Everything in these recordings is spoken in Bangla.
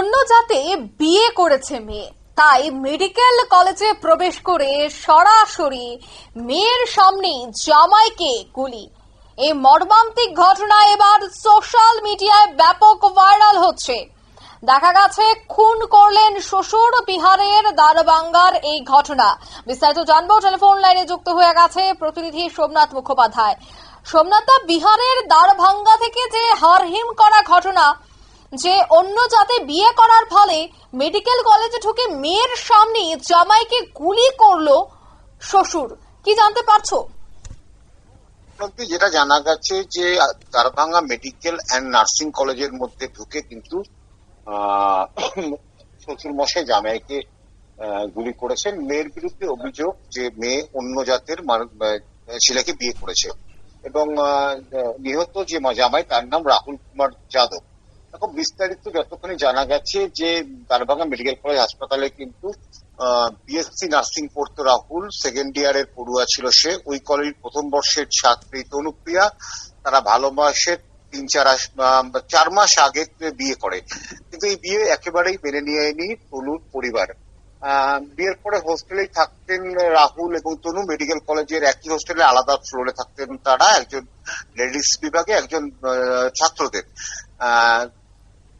অন্য জাতে বিয়ে করেছে মেয়ে, তাই মেডিকেল কলেজে প্রবেশ করে সরাসরি মেয়ের সামনে জামাইকে গুলি। এই মর্মান্তিক ঘটনা এবার সোশ্যাল মিডিয়ায় ব্যাপক ভাইরাল হচ্ছে। দেখা গেছে খুন করলেন শ্বশুর, বিহারের দারভাঙ্গার এই ঘটনা। বিস্তারিত জানবো, টেলিফোন লাইনে যুক্ত হয়ে গেছে প্রতিনিধি সোমনাথ মুখোপাধ্যায়। সোমনাথ, বিহারের দারভাঙ্গা থেকে যে হারহিম করা ঘটনা, যে অন্য জাতে বিয়ে করার ফলে মেডিকেল কলেজে ঢুকে মেয়ের সামনে জামাইকে গুলি করলো শ্বশুর, কি জানতে পারছো? যেটা জানা গেছে যে দারভাঙ্গা মেডিকেল অ্যান্ড নার্সিং কলেজের মধ্যে ঢুকে কিন্তু শ্বশুর মশাই জামাইকে গুলি করেছেন। মেয়ের বিরুদ্ধে অভিযোগ যে মেয়ে অন্য জাতের ছেলেকে বিয়ে করেছে এবং নিহত যে জামাই তার নাম রাহুল কুমার যাদব। এখন বিস্তারিত যতক্ষণ জানা গেছে যে দারভাঙ্গা মেডিকেল কলেজ হাসপাতালে কিন্তু বিএসসি নার্সিং পড়তো রাহুল, সেকেন্ড ইয়ারের পড়ুয়া ছিল সে। ওই কলেজের প্রথম বর্ষের ছাত্রী তনুপ্রিয়া, তারা ভালোবাসে 4 মাস আগে বিয়ে করে, কিন্তু এই বিয়ে একেবারেই মেনে নিয়েনি তনুর পরিবার। বিয়ের পরে হোস্টেলেই থাকতেন রাহুল এবং তনু, মেডিকেল কলেজের একই হোস্টেলে আলাদা ফ্লোরে থাকতেন তারা, একজন লেডিস বিভাগে একজন ছাত্রদের।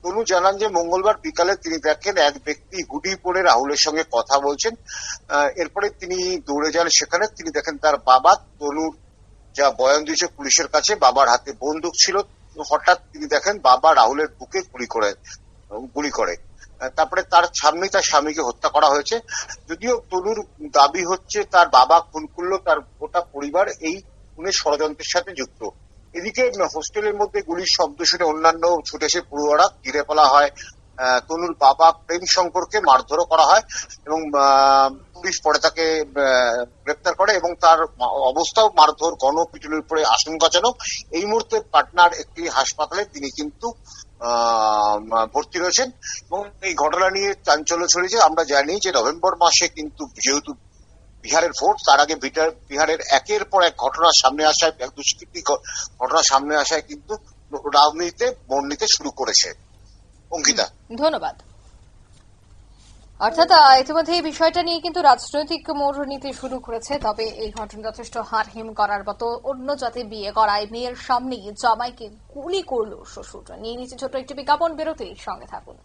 তনু জানান যে মঙ্গলবার বিকালে তিনি দেখেন এক ব্যক্তি হুডি পরে রাহুলের সঙ্গে কথা বলছেন। এরপরে তিনি দৌড়ে যান সেখানে। তিনি দেখেন তার বাবা। তনুর যা বয়ান দিয়েছে পুলিশের কাছে, বাবার হাতে বন্দুক ছিল। হঠাৎ তিনি দেখেন বাবা রাহুলের বুকে গুলি করে। তারপরে তার সামনেই তার স্বামীকে হত্যা করা হয়েছে। যদিও তনুর দাবি হচ্ছে তার বাবা খুন করলো, তার গোটা পরিবার এই খুনের ষড়যন্ত্রের সাথে যুক্ত। এদিকে হোস্টেলের মধ্যে গুলির শব্দ শুনে অন্যান্য ছুটে এসে পড়ুয়ারা ঘিরে ফেলা হয়। তনুর বাবা প্রেম শঙ্করকে মারধরও করা হয় এবং পুলিশ পরে তাকে গ্রেপ্তার করে এবং তার অবস্থাও মারধর, গণপিটুনির উপরে আশঙ্কাজনক। এই মুহূর্তে পাটনার একটি হাসপাতালে তিনি কিন্তু ভর্তি রয়েছেন এবং এই ঘটনা নিয়ে চাঞ্চল্য ছড়িয়েছে। আমরা জানি যে নভেম্বর মাসে কিন্তু যেহেতু বিহারের ভোট, তার আগে বিহারের একের পর এক ঘটনা সামনে আসায়, দুষ্কৃতি ঘটনা সামনে আসায় কিন্তু রাজনীতিতে মোড় নিতে শুরু করেছে। অঙ্কিতা, ধন্যবাদ। অর্থাৎ ইতিমধ্যে এই বিষয়টা নিয়ে কিন্তু রাজনৈতিক মোড় নিতে শুরু করেছে। তবে এই ঘটনা যথেষ্ট হারহিম করার মতো। অন্য জাতে বিয়ে করায় মেয়ের সামনেই জামাইকে গুলি করলো শ্বশুর। নিয়ে নিচ্ছে ছোট একটি বিজ্ঞাপন বিরতি, সঙ্গে থাকুন।